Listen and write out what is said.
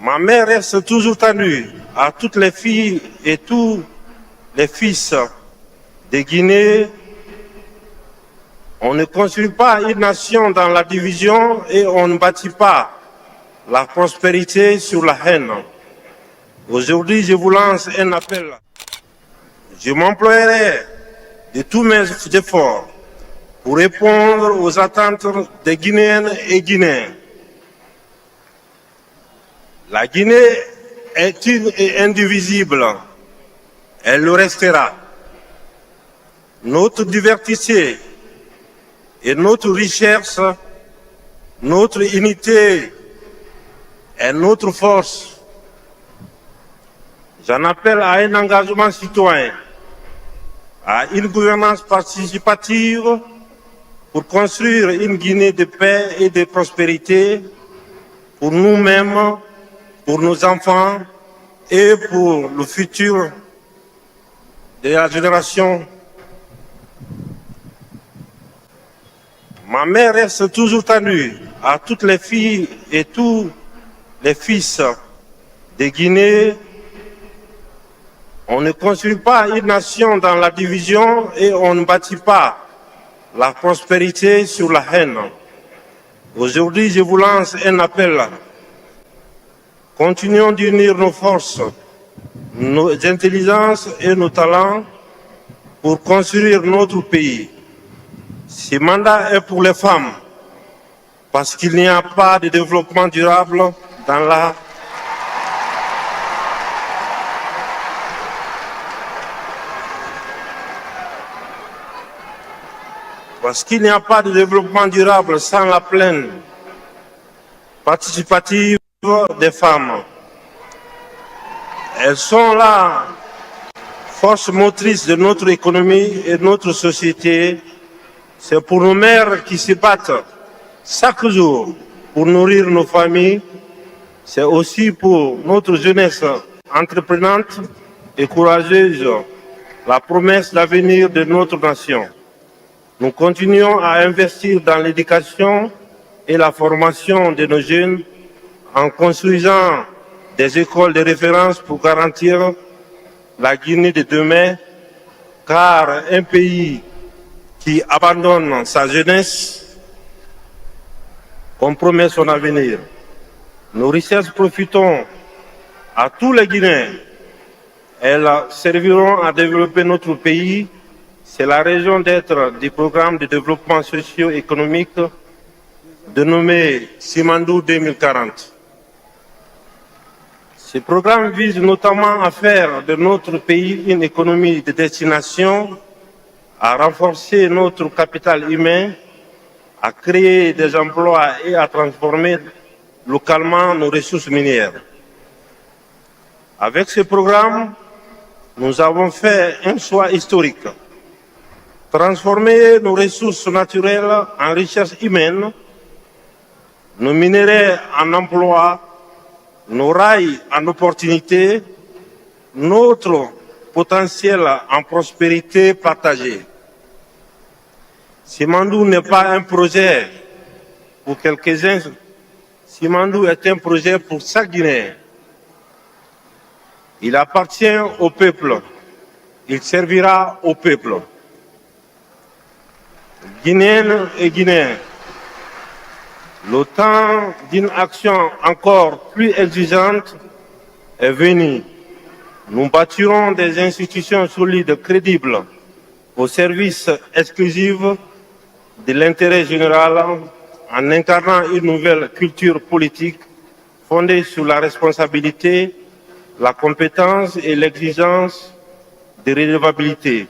Ma mère reste toujours tendue à toutes les filles et tous les fils de Guinée. On ne construit pas une nation dans la division et on ne bâtit pas la prospérité sur la haine. Aujourd'hui, je vous lance un appel. Je m'emploierai de tous mes efforts pour répondre aux attentes des Guinéennes et Guinéens. La Guinée est une et indivisible. Elle le restera. Notre diversité et notre richesse, notre unité est notre force. J'en appelle à un engagement citoyen, à une gouvernance participative pour construire une Guinée de paix et de prospérité pour nous-mêmes, pour nos enfants et pour le futur de la génération. Ma mère reste toujours tendue à toutes les filles et tous les fils de Guinée. On ne construit pas une nation dans la division et on ne bâtit pas la prospérité sur la haine. Aujourd'hui, je vous lance un appel. Continuons d'unir nos forces, nos intelligences et nos talents pour construire notre pays. Ce mandat est pour les femmes, parce qu'il n'y a pas de développement durable dans la sans la pleine participative des femmes. Elles sont la force motrice de notre économie et de notre société. C'est pour nos mères qui se battent chaque jour pour nourrir nos familles. C'est aussi pour notre jeunesse entreprenante et courageuse, la promesse d'avenir de notre nation. Nous continuons à investir dans l'éducation et la formation de nos jeunes en construisant des écoles de référence pour garantir la Guinée de demain, car un pays qui abandonne sa jeunesse compromet son avenir. Nos richesses profiteront à tous les Guinéens. Elles serviront à développer notre pays. C'est la raison d'être du programme de développement socio-économique dénommé Simandou 2040. Ce programme vise notamment à faire de notre pays une économie de destination, à renforcer notre capital humain, à créer des emplois et à transformer localement nos ressources minières. Avec ce programme, nous avons fait un choix historique. Transformer nos ressources naturelles en richesses humaines, nos minerais en emplois, nos rails en opportunités, notre potentiel en prospérité partagée. Simandou n'est pas un projet pour quelques-uns. Simandou est un projet pour chaque Guinéen. Il appartient au peuple. Il servira au peuple. Guinéennes et Guinéens, le temps d'une action encore plus exigeante est venu. Nous bâtirons des institutions solides, crédibles, au service exclusif de l'intérêt général, en incarnant une nouvelle culture politique fondée sur la responsabilité, la compétence et l'exigence de redevabilité.